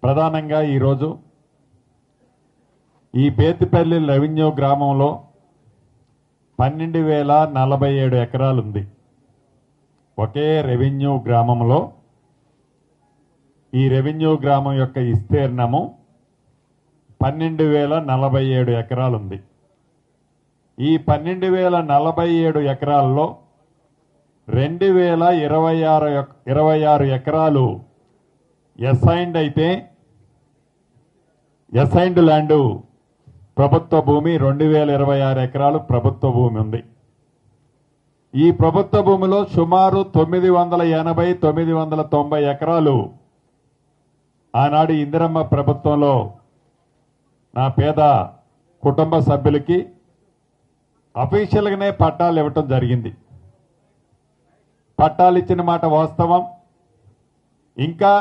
ప్రధానంగా ఈరోజు ఈ బేతిపల్లి రెవెన్యూ గ్రామంలో 12,047 ఎకరాలు ఉంది. ఒకే రెవెన్యూ గ్రామంలో ఈ రెవెన్యూ గ్రామం యొక్క విస్తీర్ణము 12,047 ఎకరాలు ఉంది. ఈ 12,047 ఎకరాల్లో 2,026 ఎకరాలు అసైన్డ్ అయితే అసైన్డ్ ల్యాండ్ ప్రభుత్వ భూమి 2,026 ఎకరాలు ప్రభుత్వ భూమి ఉంది. ఈ ప్రభుత్వ భూమిలో సుమారు 980-990 ఎకరాలు ఆనాడు ఇందిరమ్మ ప్రభుత్వంలో నా పేద కుటుంబ సభ్యులకి అఫీషియల్గానే పట్టాలు ఇవ్వటం జరిగింది. పట్టాలు ఇచ్చిన మాట వాస్తవం. ఇంకా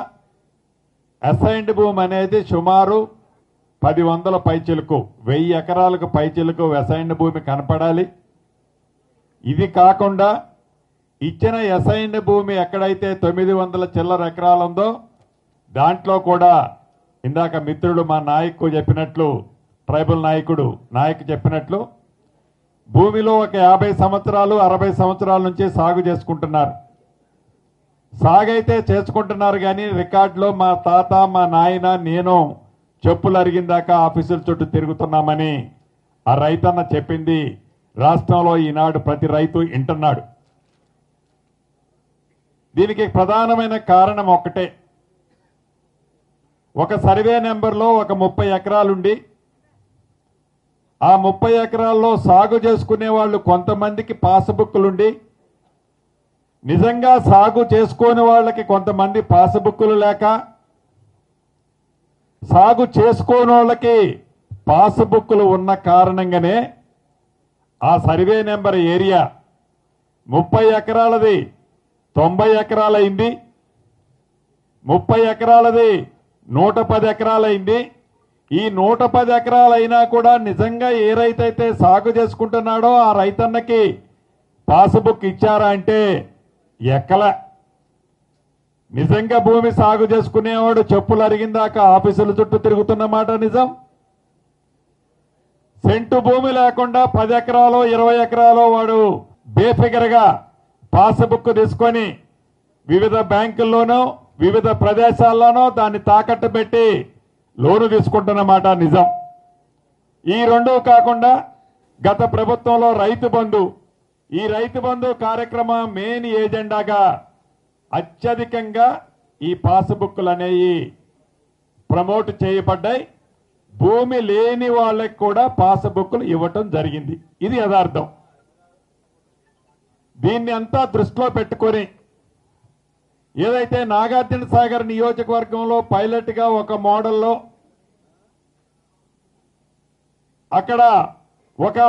అసైన్డ్ భూమి అనేది సుమారు 10,100 పైచిలకు 1000 ఎకరాలకు పైచిలకు అసైన్డ్ భూమి కనపడాలి. ఇది కాకుండా ఇచ్చిన అసైన్డ్ భూమి ఎక్కడైతే 900 చిల్లర ఎకరాలు ఉందో దాంట్లో కూడా ఇందాక మిత్రుడు మా నాయకు చెప్పినట్లు ట్రైబల్ నాయకు చెప్పినట్లు భూమిలో ఒక 50 సంవత్సరాలు 60 సంవత్సరాల నుంచి సాగు చేసుకుంటున్నారు. సాగైతే చేసుకుంటున్నారు కానీ రికార్డులో మా తాత మా నాయన నేను చెప్పులు అరిగిందాకా ఆఫీసుల చుట్టూ తిరుగుతున్నామని ఆ రైతన్న చెప్పింది రాష్ట్రంలో ఈనాడు ప్రతి రైతు వింటున్నాడు. దీనికి ప్రధానమైన కారణం ఒకటే. ఒక సర్వే నెంబర్లో ఒక 30 ఎకరాలుండి ఆ 30 ఎకరాల్లో సాగు చేసుకునే వాళ్ళు కొంతమందికి పాస్బుక్లుండి నిజంగా సాగు చేసుకోని వాళ్ళకి కొంతమంది పాస్బుక్లు లేక సాగు చేసుకోని వాళ్ళకి పాస్బుక్లు ఉన్న కారణంగానే ఆ సర్వే నెంబర్ ఏరియా 30 ఎకరాలది 90 ఎకరాలైంది, 30 ఎకరాలది 110 ఎకరాలైంది. ఈ 110 ఎకరాలైనా కూడా నిజంగా ఏ రైతైతే సాగు చేసుకుంటున్నాడో ఆ రైతన్నకి పాస్బుక్ ఇచ్చారా అంటే ఎక్కల. నిజంగా భూమి సాగు చేసుకునేవాడు చెప్పులు అరిగిందాక ఆఫీసుల చుట్టూ తిరుగుతున్న మాట నిజం. సెంటు భూమి లేకుండా 10 ఎకరాలు 20 ఎకరాలు వాడు బేఫిగర్గా పాస్బుక్ తీసుకొని వివిధ బ్యాంకుల్లోనూ వివిధ ప్రదేశాల్లోనూ దాన్ని తాకట్టు పెట్టి లోను తీసుకుంటున్నమాట నిజం. ఈ రెండూ కాకుండా గత ప్రభుత్వంలో ఈ రైతు బంధు కార్యక్రమం మెయిన్ ఏజెండాగా అత్యధికంగా ఈ పాస్బుక్లు అనేవి ప్రమోట్ చేయబడ్డాయి. భూమి లేని వాళ్ళకి కూడా పాస్బుక్లు ఇవ్వటం జరిగింది. ఇది యథార్థం. దీన్ని అంతా దృష్టిలో పెట్టుకొని ఏదైతే నాగార్జున సాగర్ నియోజకవర్గంలో పైలట్ గా ఒక మోడల్లో అక్కడ ఒక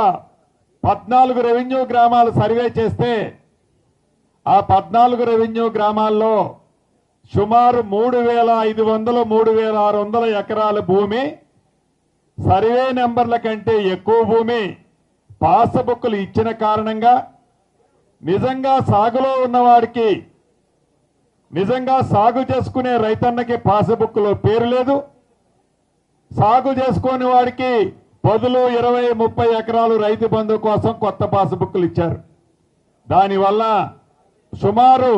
14 రెవెన్యూ గ్రామాలు సర్వే చేస్తే ఆ 14 రెవెన్యూ గ్రామాల్లో సుమారు 3,500-3,600 ఎకరాల భూమి సర్వే నెంబర్ల కంటే ఎక్కువ భూమి పాస్బుక్లు ఇచ్చిన కారణంగా నిజంగా సాగులో ఉన్నవాడికి నిజంగా సాగు చేసుకునే రైతన్నకి పాస్బుక్లో పేరు లేదు. సాగు చేసుకునే వాడికి 10, 20, 30 ఎకరాలు రైతు బంధు కోసం కొత్త పాస్బుక్లు ఇచ్చారు. దానివల్ల సుమారు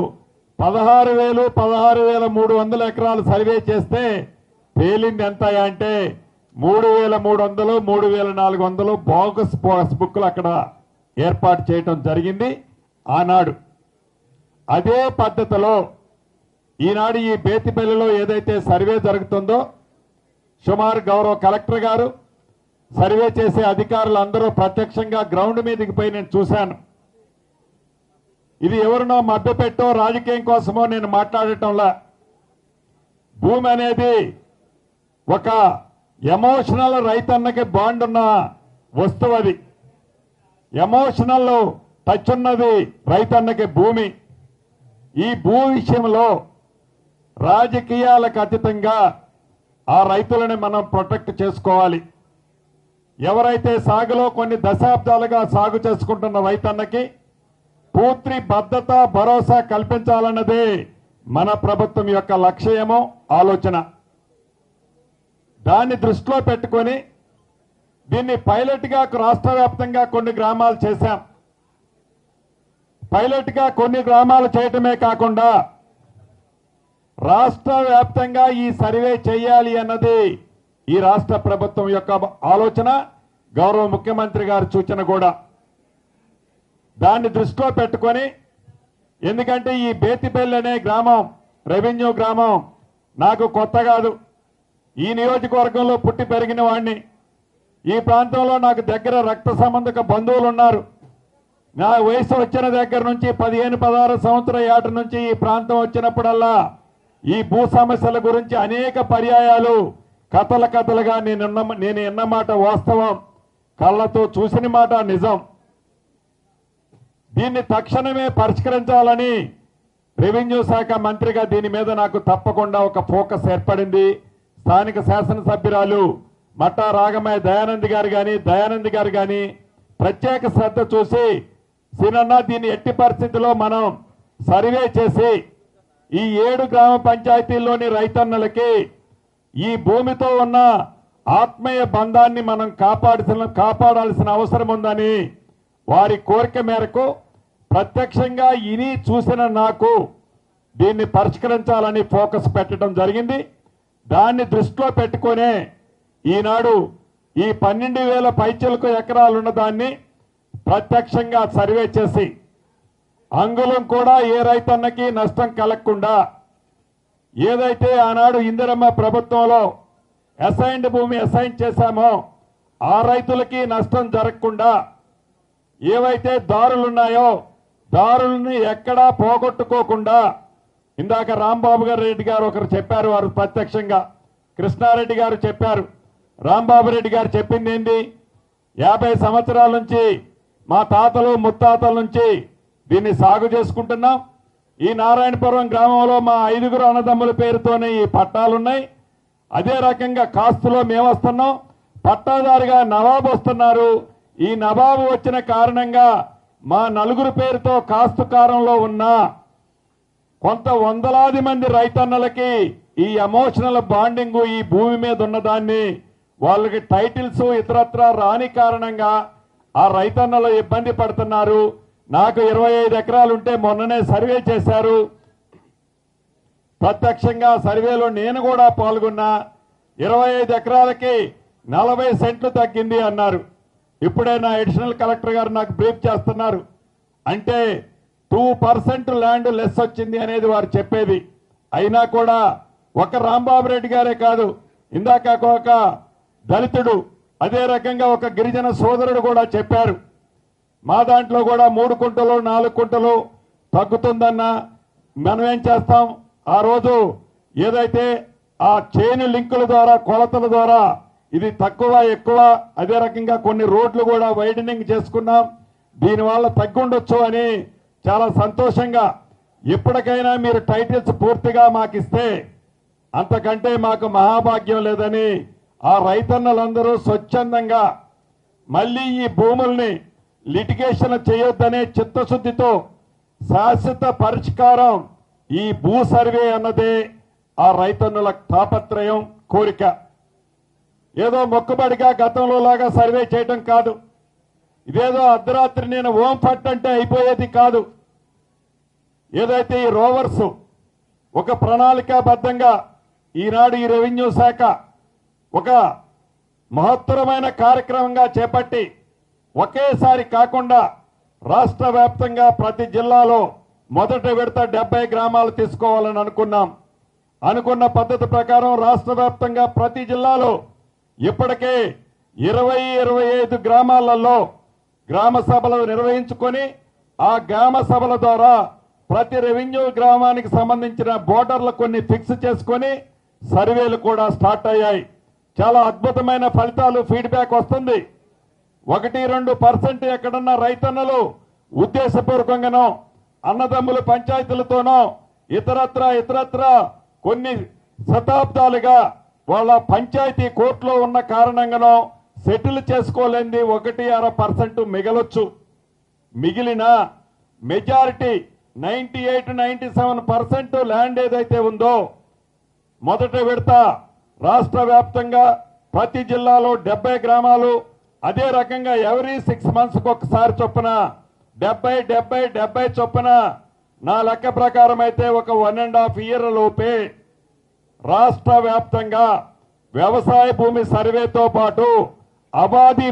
16,300 ఎకరాలు సర్వే చేస్తే తేలింది ఎంత అంటే 3,300, 3,400 బోగస్ పాస్బుక్లు అక్కడ ఏర్పాటు చేయటం జరిగింది ఆనాడు. అదే పద్ధతిలో ఈనాడు ఈ బేతిపల్లిలో ఏదైతే సర్వే జరుగుతుందో సుమారు గౌరవ కలెక్టర్ గారు సర్వే చేసే అధికారులు అందరూ ప్రత్యక్షంగా గ్రౌండ్ మీదకి పోయి నేను చూశాను. ఇది ఎవరినో మభ్యపెట్టో రాజకీయం కోసమో నేను మాట్లాడటంలా. భూమి అనేది ఒక ఎమోషనల్ రైతన్నకి బాండ్ ఉన్న వస్తువు. అది ఎమోషనల్ టచ్ ఉన్నది రైతన్నకి భూమి. ఈ భూ విషయంలో రాజకీయాలకు అతీతంగా ఆ రైతులని మనం ప్రొటెక్ట్ చేసుకోవాలి. ఎవరైతే సాగులో కొన్ని దశాబ్దాలుగా సాగు చేసుకుంటున్న రైతన్నకి పూర్తి భద్రత భరోసా కల్పించాలన్నదే మన ప్రభుత్వం యొక్క లక్ష్యమో ఆలోచన. దాన్ని దృష్టిలో పెట్టుకొని దీన్ని పైలట్గా రాష్ట్ర వ్యాప్తంగా కొన్ని గ్రామాలు చేశాం. పైలట్గా కొన్ని గ్రామాలు చేయటమే కాకుండా రాష్ట్ర వ్యాప్తంగా ఈ సర్వే చేయాలి అన్నది ఈ రాష్ట్ర ప్రభుత్వం యొక్క ఆలోచన, గౌరవ ముఖ్యమంత్రి గారి సూచన కూడా. దాన్ని దృష్టిలో పెట్టుకొని, ఎందుకంటే ఈ బేతిపల్లి అనే గ్రామం రెవెన్యూ గ్రామం నాకు కొత్త కాదు. ఈ నియోజకవర్గంలో పుట్టి పెరిగిన వాడిని. ఈ ప్రాంతంలో నాకు దగ్గర రక్త సంబంధక బంధువులు ఉన్నారు. నా వయసు వచ్చిన దగ్గర నుంచి 15-16 సంవత్సరాల ఏట నుంచి ఈ ప్రాంతం వచ్చినప్పుడల్లా ఈ భూ సమస్యల గురించి అనేక పర్యాయాలు కథలుగా నేను విన్నమాట వాస్తవం, కళ్ళతో చూసిన మాట నిజం. దీన్ని తక్షణమే పరిష్కరించాలని రెవెన్యూ శాఖ మంత్రిగా దీని మీద నాకు తప్పకుండా ఒక ఫోకస్ ఏర్పడింది. స్థానిక శాసనసభ్యురాలు మట్టా రాగమయ్య దయానంద్ గారు కానీ ప్రత్యేక శ్రద్ధ చూసి, సినన్న దీన్ని ఎట్టి పరిస్థితిలో మనం సర్వే చేసి ఈ 7 గ్రామ పంచాయతీల్లోని రైతన్నలకి ఈ భూమితో ఉన్న ఆత్మీయ బంధాన్ని మనం కాపాడాల్సిన అవసరం ఉందని వారి కోరిక మేరకు ప్రత్యక్షంగా ఇని చూసిన నాకు దీన్ని పరిష్కరించాలని ఫోకస్ పెట్టడం జరిగింది. దాన్ని దృష్టిలో పెట్టుకునే ఈనాడు ఈ 12,000 పైచిలకు ఎకరాలున్న దాన్ని ప్రత్యక్షంగా సర్వే చేసి అంగుళం కూడా ఏ రైతన్నకి నష్టం కలగకుండా, ఏదైతే ఆనాడు ఇందిరమ్మ ప్రభుత్వంలో అసైన్డ్ భూమి అసైన్ చేశామో ఆ రైతులకి నష్టం జరగకుండా, ఏవైతే దారులున్నాయో దారుల్ని ఎక్కడా పోగొట్టుకోకుండా, ఇందాక రాంబాబు రెడ్డి గారు ఒకరు చెప్పారు, వారు ప్రత్యక్షంగా కృష్ణారెడ్డి గారు చెప్పారు. రాంబాబు రెడ్డి గారు చెప్పింది ఏంటి, 50 సంవత్సరాల నుంచి మా తాతలు ముత్తాతల నుంచి దీన్ని సాగు చేసుకుంటున్నాం. ఈ నారాయణపురం గ్రామంలో మా 5గురు అన్నదమ్ముల పేరుతోనే ఈ పట్టాలున్నాయి. అదే రకంగా కాస్తులో మేము వస్తున్నాం, పట్టాదారుగా నవాబు వస్తున్నారు. ఈ నవాబు వచ్చిన కారణంగా మా 4 పేరుతో కాస్తుకారంలో ఉన్న కొంత వందలాది మంది రైతన్నలకి ఈ ఎమోషనల్ బాండింగ్ ఈ భూమి మీద ఉన్నదాన్ని వాళ్ళకి టైటిల్స్ ఇతరత్ర రాని కారణంగా ఆ రైతన్నలు ఇబ్బంది పడుతున్నారు. నాకు 25 ఎకరాలుంటే మొన్ననే సర్వే చేశారు. ప్రత్యక్షంగా సర్వేలో నేను కూడా పాల్గొన్నా. 25 ఎకరాలకి 40 సెంట్లు తగ్గింది అన్నారు. ఇప్పుడే నా అడిషనల్ కలెక్టర్ గారు నాకు బ్రీఫ్ చేస్తున్నారు. అంటే 2% ల్యాండ్ లెస్ వచ్చింది అనేది వారు చెప్పేది. అయినా కూడా ఒక రాంబాబు రెడ్డి గారే కాదు, ఇందాక ఒక దళితుడు, అదే రకంగా ఒక గిరిజన సోదరుడు కూడా చెప్పారు, మా దాంట్లో కూడా 3 కుంటలు 4 కుంటలు తగ్గుతుందన్నా మనం ఏం చేస్తాం. ఆ రోజు ఏదైతే ఆ చైన్ లింకుల ద్వారా కొలతల ద్వారా ఇది తక్కువ ఎక్కువ, అదే రకంగా కొన్ని రోడ్లు కూడా వైడనింగ్ చేసుకున్నాం, దీనివల్ల తగ్గుండొచ్చు అని చాలా సంతోషంగా, ఎప్పటికైనా మీరు టైటిల్స్ పూర్తిగా మాకిస్తే అంతకంటే మాకు మహాభాగ్యం లేదని ఆ రైతన్నలందరూ స్వచ్ఛందంగా మళ్ళీ ఈ భూముల్ని లిటిగేషన్ చేయొద్దనే చిత్తశుద్ధితో శాశ్వత పరిష్కారం ఈ భూ సర్వే అన్నదే ఆ రైతన్నుల తాపత్రయం, కోరిక. ఏదో మొక్కుబడిగా గతంలో లాగా సర్వే చేయటం కాదు. ఇదేదో అర్ధరాత్రి నేను ఓం ఫట్ అంటే అయిపోయేది కాదు. ఏదైతే ఈ రోవర్స్ ఒక ప్రణాళికాబద్ధంగా ఈనాడు ఈ రెవెన్యూ శాఖ ఒక మహత్తరమైన కార్యక్రమంగా చేపట్టి ఒకేసారి కాకుండా రాష్ట్ర వ్యాప్తంగా ప్రతి జిల్లాలో మొదటి విడత 70 గ్రామాలు తీసుకోవాలని అనుకున్నాం. అనుకున్న పద్ధతి ప్రకారం రాష్ట్ర వ్యాప్తంగా ప్రతి జిల్లాలో ఇప్పటికే 20-25 గ్రామాలలో గ్రామ సభలు నిర్వహించుకొని ఆ గ్రామ సభల ద్వారా ప్రతి రెవెన్యూ గ్రామానికి సంబంధించిన బోర్డర్లు కొన్ని ఫిక్స్ చేసుకొని సర్వేలు కూడా స్టార్ట్ అయ్యాయి. చాలా అద్భుతమైన ఫలితాలు ఫీడ్బ్యాక్ వస్తుంది. 1-2% ఎక్కడన్నా రైతన్నలు ఉద్దేశపూర్వకంగానో అన్నదమ్ముల పంచాయతీలతోనో ఇతరత్ర కొన్ని శతాబ్దాలుగా వాళ్ళ పంచాయతీ కోర్టులో ఉన్న కారణంగానో సెటిల్ చేసుకోలేంది 1-6% మిగలొచ్చు. మిగిలిన మెజారిటీ 98-97% ల్యాండ్ ఏదైతే ఉందో మొదట విడత రాష్ట్ర వ్యాప్తంగా ప్రతి జిల్లాలో 70 గ్రామాలు, అదే రకంగా ఎవ్రీ 6 months ఒకసారి చొప్పున 70 చొప్పున నా లెక్క ప్రకారం అయితే ఒక 1.5 year లోపే రాష్ట్ర వ్యాప్తంగా వ్యవసాయ భూమి సర్వేతో పాటు అబాదీ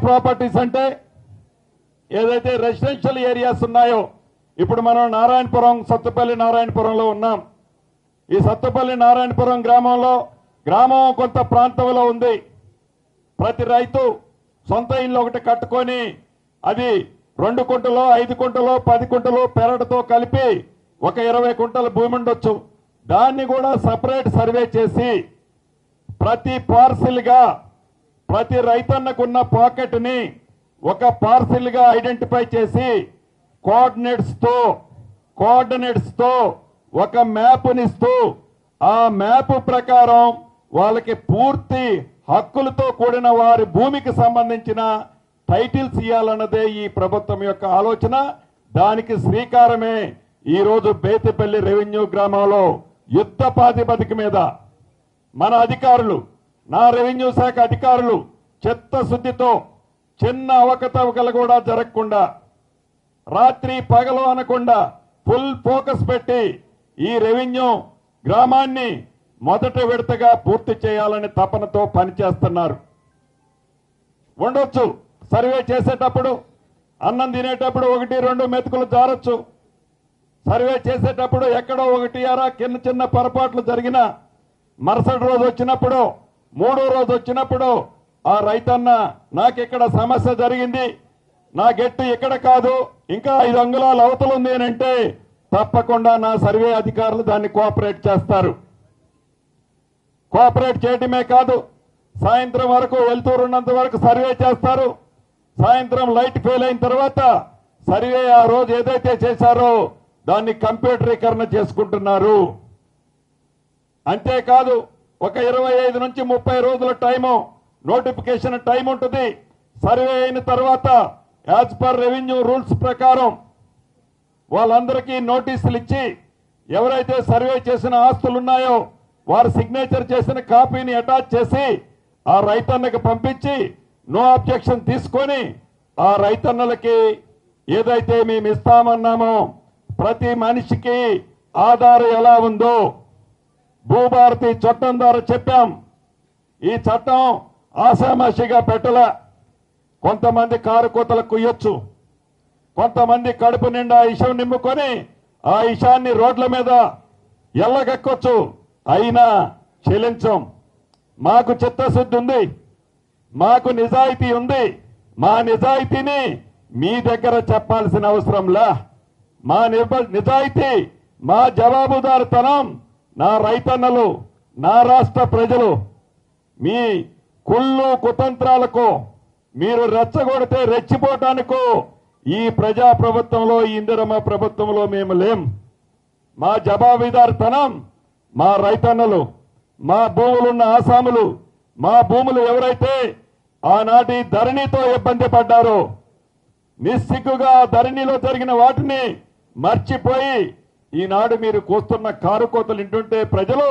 ప్రాపర్టీస్ అంటే ఏదైతే రెసిడెన్షియల్ ఏరియాస్ ఉన్నాయో, ఇప్పుడు మనం నారాయణపురం, సత్తుపల్లి నారాయణపురంలో ఉన్నాం. ఈ సత్తుపల్లి నారాయణపురం గ్రామం కొంత ప్రాంతంలో ఉంది. ప్రతి రైతు సొంత ఇల్లు ఒకటి కట్టుకొని అది 2 కుంటలో 5 కుంటలో 10 కుంటలు పెరడుతో కలిపి ఒక 20 కుంటల భూమి ఉండొచ్చు. దాన్ని కూడా సపరేట్ సర్వే చేసి ప్రతి పార్సిల్ గా ప్రతి రైతన్నకున్న పాకెట్ ని ఒక పార్సిల్ గా ఐడెంటిఫై చేసి కోఆర్డినేట్స్ తో ఒక మ్యాప్నిస్తూ ఆ మ్యాప్ ప్రకారం వాళ్ళకి పూర్తి హక్కులతో కూడిన వారి భూమికి సంబంధించిన టైటిల్స్ ఇవ్వాలన్నదే ఈ ప్రభుత్వం యొక్క ఆలోచన. దానికి శ్రీకారమే ఈ రోజు బేతిపల్లి రెవెన్యూ గ్రామంలో యుద్ధ ప్రాతిపదిక మీద మన అధికారులు, నా రెవెన్యూ శాఖ అధికారులు చిత్తశుద్ధితో చిన్న అవకతవకలు కూడా జరగకుండా, రాత్రి పగలు అనకుండా ఫుల్ ఫోకస్ పెట్టి ఈ రెవెన్యూ గ్రామాన్ని మొదటి విడతగా పూర్తి చేయాలని తపనతో పనిచేస్తున్నారు. ఉండొచ్చు సర్వే చేసేటప్పుడు అన్నం తినేటప్పుడు 1-2 మెతుకులు జారొచ్చు. సర్వే చేసేటప్పుడు ఎక్కడో 1 చిన్న పొరపాట్లు జరిగినా మరుసటి రోజు వచ్చినప్పుడు, 3వ రోజు వచ్చినప్పుడు ఆ రైతన్న నాకిక్కడ సమస్య జరిగింది, నా గెట్టు ఇక్కడ కాదు ఇంకా 5 అంగుళాల అవతల ఉంది అంటే తప్పకుండా నా సర్వే అధికారులు దాన్ని కోఆపరేట్ చేస్తారు. కోఆపరేట్ చేయడమే కాదు, సాయంత్రం వరకు వెళ్తూరున్నంత వరకు సర్వే చేస్తారు. సాయంత్రం లైట్ ఫెయిల్ అయిన తర్వాత సర్వే ఆ రోజు ఏదైతే చేశారో దాన్ని కంప్యూటరీకరణ చేసుకుంటున్నారు. అంతేకాదు ఒక 25 నుంచి 30 రోజుల టైము నోటిఫికేషన్ టైం ఉంటుంది. సర్వే అయిన తర్వాత యాజ్ పర్ రెవెన్యూ రూల్స్ ప్రకారం వాళ్ళందరికీ నోటీసులు ఇచ్చి ఎవరైతే సర్వే చేసిన ఆస్తులు ఉన్నాయో వారు సిగ్నేచర్ చేసిన కాపీని అటాచ్ చేసి ఆ రైతన్నకి పంపించి నో అబ్జెక్షన్ తీసుకొని ఆ రైతన్నలకి ఏదైతే మేము ఇస్తామన్నామో ప్రతి మనిషికి ఆధారం ఎలా ఉందో భూభారతి చట్టం ద్వారా చెప్పాం. ఈ చట్టం ఆషామాషిగా పెట్టలే. కొంతమంది కారు కోతలకు కుయ్యొచ్చు, కొంతమంది కడుపు నిండా ఇషం నింపుకొని ఆ ఇషాన్ని రోడ్ల మీద ఎల్లగక్కొచ్చు. అయినా చెల్లించం. మాకు చిత్తశుద్ధి ఉంది, మాకు నిజాయితీ ఉంది. మా నిజాయితీని మీ దగ్గర చెప్పాల్సిన అవసరంలా. మా నిజాయితీ, మా జవాబుదారితనం నా రైతన్నలు, నా రాష్ట్ర ప్రజలు మీ కుళ్ళు కుతంత్రాలకు మీరు రెచ్చగొడితే రెచ్చిపోవటానికో ఈ ప్రజా ప్రభుత్వంలో, ఈ ఇందిరమ్మ ప్రభుత్వంలో మేము లేం. మా జవాబుదారితనం మా రైతన్నలు, మా భూములున్న ఆసాములు, మా భూములు ఎవరైతే ఆనాటి ధరణితో ఇబ్బంది పడ్డారో నిస్సిగ్గుగా ధరణిలో జరిగిన వాటిని మర్చిపోయి ఈనాడు మీరు కూస్తున్న కారు కోతలు వింటుంటే ప్రజలు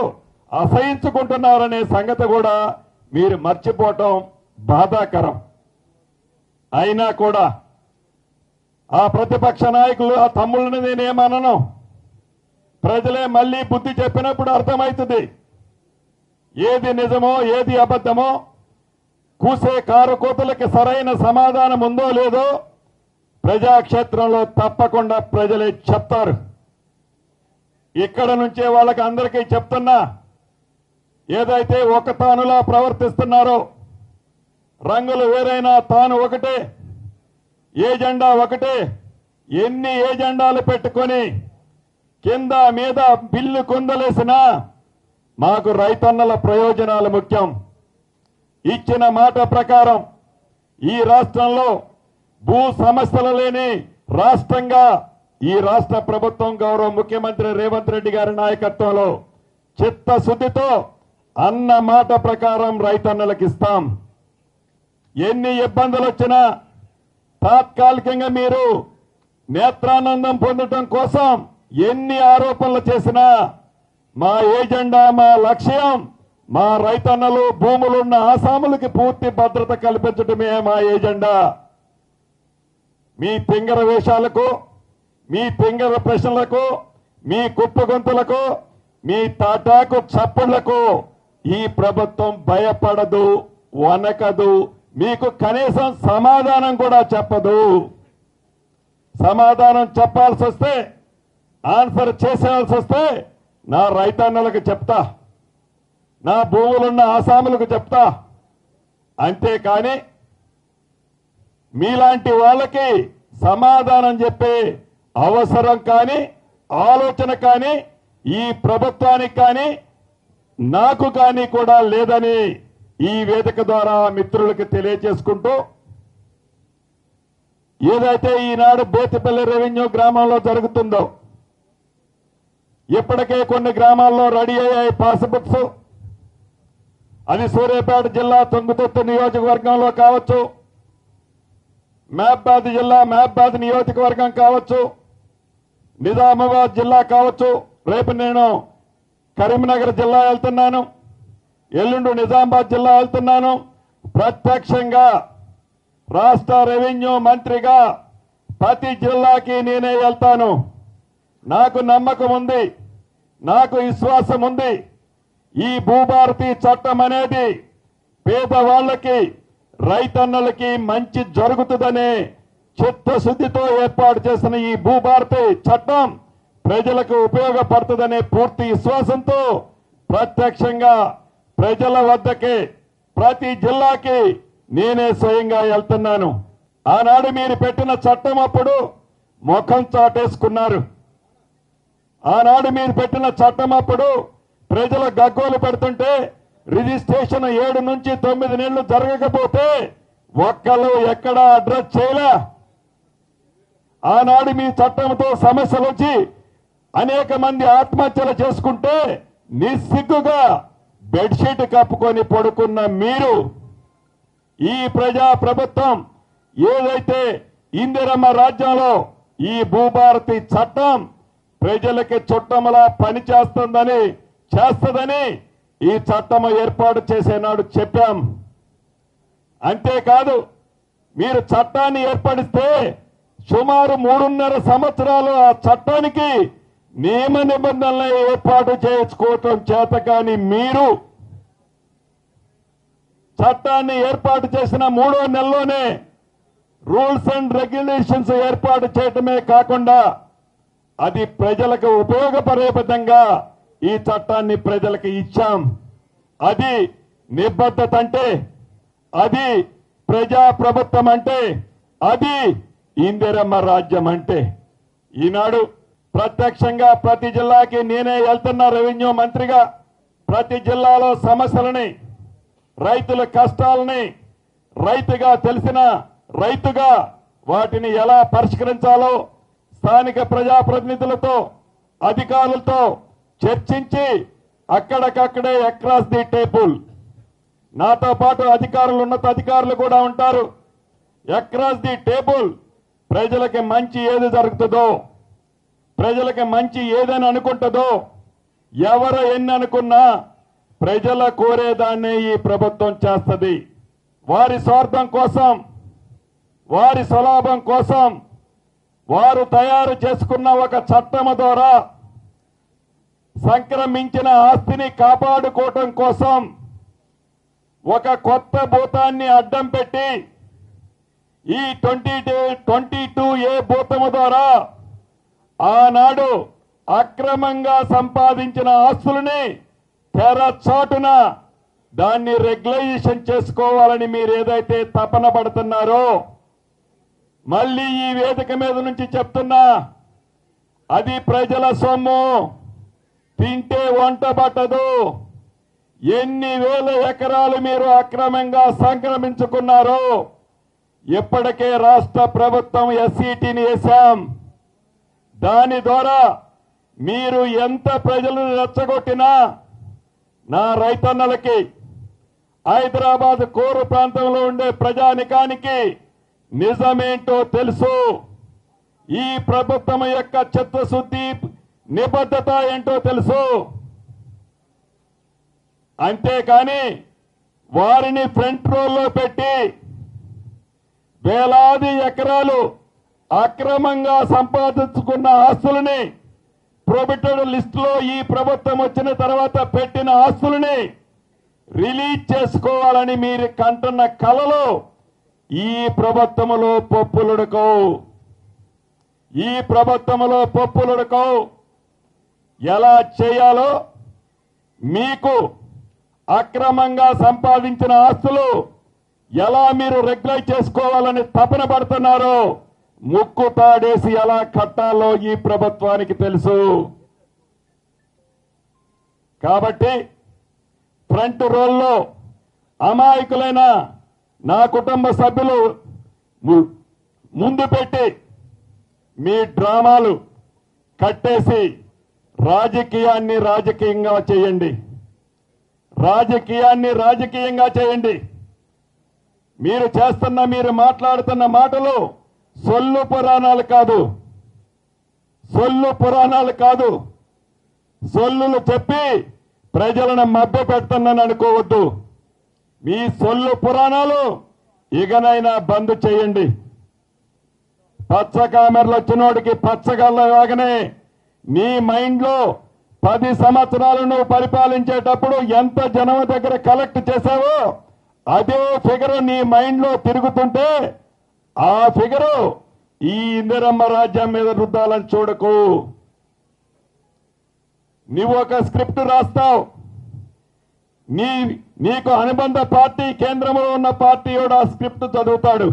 అసహించుకుంటున్నారనే సంగతి కూడా మీరు మర్చిపోవటం బాధాకరం. అయినా కూడా ఆ ప్రతిపక్ష నాయకులు ఆ తమ్ముళ్ళని నేనేమనను. ప్రజలే మళ్లీ బుద్ధి చెప్పినప్పుడు అర్థమవుతుంది ఏది నిజమో ఏది అబద్ధమో. కూసే కారు కోతలకి సరైన సమాధానం ఉందో లేదో ప్రజాక్షేత్రంలో తప్పకుండా ప్రజలే చెప్తారు. ఇక్కడ నుంచే వాళ్ళకి అందరికీ చెప్తున్నా, ఏదైతే ఒక తానులా ప్రవర్తిస్తున్నారో, రంగులు వేరైనా తాను ఒకటే, ఏజెండా ఒకటే, ఎన్ని ఏజెండాలు పెట్టుకొని కింద మీద బిల్లు కొందలేసినా మాకు రైతన్నల ప్రయోజనాలు ముఖ్యం. ఇచ్చిన మాట ప్రకారం ఈ రాష్ట్రంలో భూ సమస్యలు లేని రాష్ట్రంగా ఈ రాష్ట్ర ప్రభుత్వం గౌరవ ముఖ్యమంత్రి రేవంత్ రెడ్డి గారి నాయకత్వంలో చిత్తశుద్ధితో అన్న మాట ప్రకారం రైతన్నలకు ఇస్తాం. ఎన్ని ఇబ్బందులు వచ్చినా తాత్కాలికంగా మీరు నేత్రానందం పొందడం కోసం ఎన్ని ఆరోపణలు చేసినా మా ఎజెండా, మా లక్ష్యం మా రైతన్నలు, భూములున్న ఆసాములకి పూర్తి భద్రత కల్పించడమే మా ఎజెండా. మీ తింగర వేషాలకు, మీ తింగర ప్రశ్నలకు, మీ కుప్పగొంతులకు, మీ తాటాకు చప్పుళ్లకు ఈ ప్రభుత్వం భయపడదు, వనకదు. మీకు కనీసం సమాధానం కూడా చెప్పదు. సమాధానం చెప్పాల్సి వస్తే, ఆన్సర్ చేసేయాల్సి వస్తే నా రైతన్నలకు చెప్తా, నా భూములున్న ఆసాములకు చెప్తా. అంతేకాని మీలాంటి వాళ్ళకి సమాధానం చెప్పే అవసరం కానీ, ఆలోచన కానీ ఈ ప్రభుత్వానికి కానీ, నాకు కానీ కూడా లేదని ఈ వేదిక ద్వారా మిత్రులకు తెలియజేసుకుంటూ, ఏదైతే ఈనాడు బేతిపల్లి రెవెన్యూ గ్రామంలో జరుగుతుందో, ఇప్పటికే కొన్ని గ్రామాల్లో రెడీ అయ్యాయి పాస్బుక్స్. అది సూర్యాపేట జిల్లా తుంగతుర్తి నియోజకవర్గంలో కావచ్చు, మహబాద్ జిల్లా మహబాద్ నియోజకవర్గం కావచ్చు, నిజామాబాద్ జిల్లా కావచ్చు. రేపు నేను కరీంనగర్ జిల్లా వెళ్తున్నాను, ఎల్లుండి నిజామాబాద్ జిల్లా వెళ్తున్నాను. ప్రత్యక్షంగా రాష్ట్ర రెవెన్యూ మంత్రిగా ప్రతి జిల్లాకి నేనే వెళ్తాను. నాకు నమ్మకం ఉంది, నాకు విశ్వాసం ఉంది. ఈ భూభారతి చట్టం అనేది పేదవాళ్లకి, రైతన్నలకి మంచి జరుగుతుందనే చిత్తశుద్ధితో ఏర్పాటు చేసిన ఈ భూభారతి చట్టం ప్రజలకు ఉపయోగపడుతుందనే పూర్తి విశ్వాసంతో ప్రత్యక్షంగా ప్రజల వద్దకే, ప్రతి జిల్లాకి నేనే స్వయంగా వెళ్తున్నాను. ఆనాడు మీరు పెట్టిన చట్టం అప్పుడు ముఖం చాటేసుకున్నారు. ఆనాడు మీరు పెట్టిన చట్టం అప్పుడు ప్రజల గగ్గోలు పెడుతుంటే, రిజిస్ట్రేషన్ 7 నుంచి 9 నెలలు జరగకపోతే ఒక్కళ్ళు ఎక్కడా అడ్రస్ చేయలే. ఆనాడు మీ చట్టంతో సమస్యలు వచ్చి అనేక మంది ఆత్మహత్యలు చేసుకుంటే నిస్సిగ్గుగా బెడ్షీట్ కప్పుకొని పడుకున్న మీరు, ఈ ప్రజా ప్రభుత్వం ఏదైతే ఇందిరమ్మ రాజ్యంలో ఈ భూభారతి చట్టం ప్రజలకి చుట్టమలా చేస్తుందని ఈ చట్టం ఏర్పాటు చేసేనాడు చెప్పాం. అంతేకాదు, మీరు చట్టాన్ని ఏర్పడిస్తే సుమారు 3.5 సంవత్సరాలు ఆ చట్టానికి నియమ నిబంధనలు ఏర్పాటు చేసుకోవటం చేత కానీ మీరు చట్టాన్ని ఏర్పాటు చేసిన 3వ నెలలోనే రూల్స్ అండ్ రెగ్యులేషన్స్ ఏర్పాటు చేయటమే కాకుండా అది ప్రజలకు ఉపయోగపడే విధంగా ఈ చట్టాన్ని ప్రజలకు ఇచ్చాం. అది నిబద్ధత అంటే, అది ప్రజా ప్రభుత్వం అంటే, అది ఇందిరమ్మ రాజ్యం అంటే. ఈనాడు ప్రత్యక్షంగా ప్రతి జిల్లాకి నేనే వెళ్తున్నా రెవెన్యూ మంత్రిగా. ప్రతి జిల్లాలో సమస్యలని, రైతుల కష్టాలని రైతుగా తెలిసిన రైతుగా వాటిని ఎలా పరిష్కరించాలో స్థానిక ప్రజాప్రతినిధులతో, అధికారులతో చర్చించి అక్కడికక్కడే అక్రాస్ ది టేబుల్, నాతో పాటు అధికారులు, ఉన్నత అధికారులు కూడా ఉంటారు. అక్రాస్ ది టేబుల్ ప్రజలకి మంచి ఏది జరుగుతుందో, ప్రజలకి మంచి ఏదని అనుకుంటుందో, ఎవరు ఎన్ని అనుకున్నా ప్రజల కోరేదాన్నే ఈ ప్రభుత్వం చేస్తుంది. వారి స్వార్థం కోసం, వారి స్వలాభం కోసం వారు తయారు చేసుకున్న ఒక చట్టం ద్వారా సంక్రమించిన ఆస్తిని కాపాడుకోవటం కోసం ఒక కొత్త భూతాన్ని అడ్డం పెట్టి ఈ 22A భూతము ద్వారా ఆనాడు అక్రమంగా సంపాదించిన ఆస్తులని తెరచాటున దాన్ని రెగ్యులైజేషన్ చేసుకోవాలని మీరు ఏదైతే తపన పడుతున్నారో, మళ్ళీ ఈ వేదిక మీద నుంచి చెప్తున్నా, అది ప్రజల సొమ్ము, తింటే వంట పట్టదు. ఎన్ని వేల ఎకరాలు మీరు అక్రమంగా సంక్రమించుకున్నారో ఇప్పటికే రాష్ట్ర ప్రభుత్వం ఎస్సీటీని వేశాం. దాని ద్వారా మీరు ఎంత ప్రజలను రెచ్చగొట్టినా నా రైతన్నలకి, హైదరాబాద్ కోరు ప్రాంతంలో ఉండే ప్రజానికానికి నిజమేంటో తెలుసు. ఈ ప్రభుత్వం యొక్క చిత్తశుద్ధి, నిబద్ధత ఏంటో తెలుసు. అంతేకాని వారిని ఫ్రంట్ రోల్లో పెట్టి వేలాది ఎకరాలు అక్రమంగా సంపాదించుకున్న ఆస్తులని ప్రొహిబిటెడ్ లిస్టులో ఈ ప్రభుత్వం వచ్చిన తర్వాత పెట్టిన ఆస్తులని రిలీజ్ చేసుకోవాలని మీరు కంటున్న కలలో ఈ ప్రభుత్వములో పప్పులుడకవు. ఈ ప్రభుత్వములో పప్పులుడకవు. ఎలా చేయాలో మీకు అక్రమంగా సంపాదించిన ఆస్తులు ఎలా మీరు రెగ్యులైజ్ చేసుకోవాలని తపన పడుతున్నారో ముక్కు తాడేసి ఎలా కట్టాలో ఈ ప్రభుత్వానికి తెలుసు. కాబట్టి ఫ్రంట్ రోల్లో అమాయకులైన నా కుటుంబ సభ్యులు ముందు పెట్టి మీ డ్రామాలు కట్టేసి రాజకీయాన్ని రాజకీయంగా చేయండి. రాజకీయాన్ని రాజకీయంగా చేయండి. మీరు మాట్లాడుతున్న మాటలు సొల్లు పురాణాలు కాదు. సొల్లు పురాణాలు కాదు. సొల్లులు చెప్పి ప్రజలను మభ్య పెడుతున్నాను అనుకోవద్దు. మీ సొల్లు పురాణాలు ఇకనైనా బంద్ చేయండి. పచ్చ కామెర్లు వచ్చినోడికి పచ్చగల్లలాగానే నీ మైండ్ లో 10 సంవత్సరాలు నువ్వు పరిపాలించేటప్పుడు ఎంత జనం దగ్గర కలెక్ట్ చేశావో అదే ఫిగరు నీ మైండ్ లో తిరుగుతుంటే ఆ ఫిగరు ఈ ఇందిరమ్మ రాజ్యం మీద రుద్దాలని చూడకు. నువ్వు ఒక స్క్రిప్ట్ రాస్తావు. నీకు అనుబంధ పార్టీ కేంద్రంలో ఉన్న పార్టీ ఆ స్క్రిప్ట్ చదువుతాడు.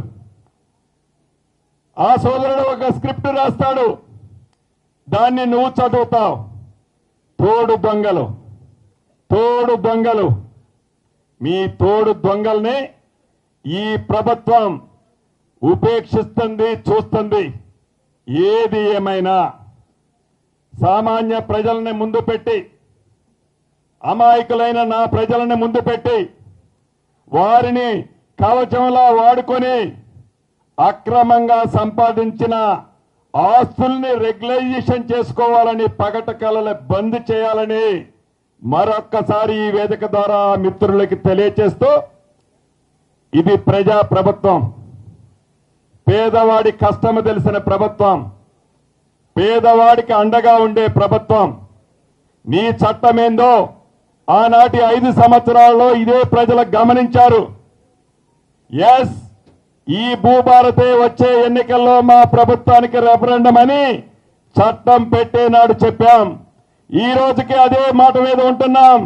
ఆ సోదరుడు ఒక స్క్రిప్ట్ రాస్తాడు. దాన్ని నువ్వు చదువుతావు. తోడు దొంగలు మీ తోడు దొంగల్ని ఈ ప్రభుత్వం ఉపేక్షిస్తుంది, చూస్తుంది. ఏది ఏమైనా సామాన్య ప్రజల్ని ముందు పెట్టి, అమాయకులైన నా ప్రజలని ముందు పెట్టి వారిని కవచంలా వాడుకొని అక్రమంగా సంపాదించిన ఆస్తుల్ని రెగ్యులైజేషన్ చేసుకోవాలని పగట కలలు బంద్ చేయాలని మరొక్కసారి ఈ వేదిక ద్వారా మిత్రులకి తెలియచేస్తూ, ఇది ప్రజా ప్రభుత్వం. పేదవాడి కష్టము తెలిసిన ప్రభుత్వం. పేదవాడికి అండగా ఉండే ప్రభుత్వం. నీ చట్టమేందో ఆనాటి 5 సంవత్సరాల్లో ఇదే ప్రజలు గమనించారు. ఎస్, ఈ భూభారతే వచ్చే ఎన్నికల్లో మా ప్రభుత్వానికి రెఫరెండం అని చట్టం పెట్టేనాడు చెప్పాం. ఈ రోజుకి అదే మాట మీద ఉంటున్నాం.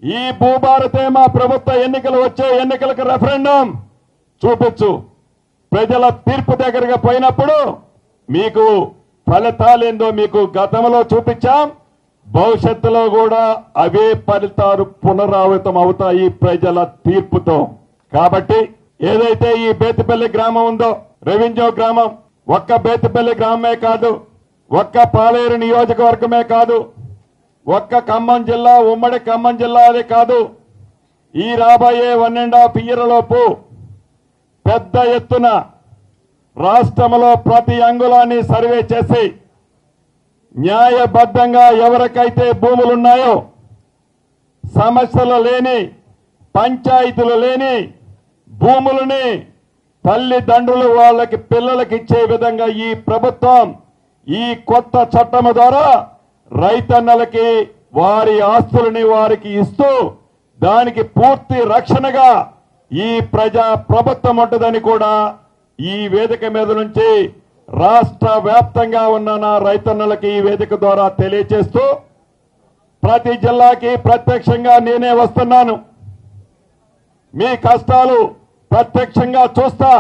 ఈ భూభారతే మా ప్రభుత్వ ఎన్నికలు వచ్చే ఎన్నికలకు రెఫరెండం చూపించు. ప్రజల తీర్పు దగ్గరగా పోయినప్పుడు మీకు ఫలితాలేందో మీకు గతంలో చూపించాం. భవిష్యత్తులో కూడా అవే ఫలితాలు పునరావృతం అవుతాయి ప్రజల తీర్పుతో. కాబట్టి ఏదైతే ఈ బేతిపల్లి గ్రామం ఉందో, రెవెన్యూ గ్రామం, ఒక్క బేతిపల్లి గ్రామమే కాదు, ఒక్క పాలేరు నియోజకవర్గమే కాదు, ఒక్క ఖమ్మం జిల్లా, ఉమ్మడి ఖమ్మం జిల్లాదే కాదు, ఈ రాబోయే 1.5 ఇయర్లోపు పెద్ద ఎత్తున రాష్ట్రంలో ప్రతి అంగుళాన్ని సర్వే చేసి న్యాయబద్ధంగా ఎవరికైతే భూములున్నాయో, సమస్యలు లేని, పంచాయతీలు లేని భూములని తల్లిదండ్రులు వాళ్ళకి పిల్లలకి ఇచ్చే విధంగా ఈ ప్రభుత్వం ఈ కొత్త చట్టం ద్వారా రైతన్నలకి వారి ఆస్తులని వారికి ఇస్తూ దానికి పూర్తి రక్షణగా ఈ ప్రజా ప్రభుత్వం ఉంటుందని కూడా ఈ వేదిక మీద నుంచి రాష్ట్ర వ్యాప్తంగా ఉన్న నా రైతన్నలకి ఈ వేదిక ద్వారా తెలియజేస్తూ, ప్రతి జిల్లాకి ప్రత్యక్షంగా నేనే వస్తున్నాను. మీ కష్టాలు ప్రత్యక్షంగా చూస్తా.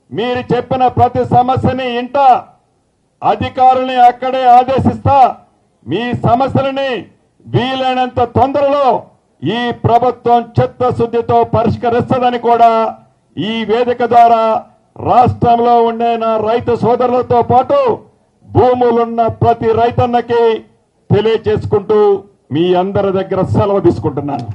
మీరు చెప్పిన ప్రతి సమస్యని ఇంటా, అధికారుల్ని అక్కడే ఆదేశిస్తా. మీ సమస్యలని వీలైనంత తొందరలో ఈ ప్రభుత్వం చిత్తశుద్ధితో పరిష్కరిస్తుందని కూడా ఈ వేదిక ద్వారా రాష్ట్రంలో ఉండే నా రైతు సోదరులతో పాటు భూములున్న ప్రతి రైతన్నకి తెలియచేసుకుంటూ మీ అందరి దగ్గర సెలవు తీసుకుంటున్నాను.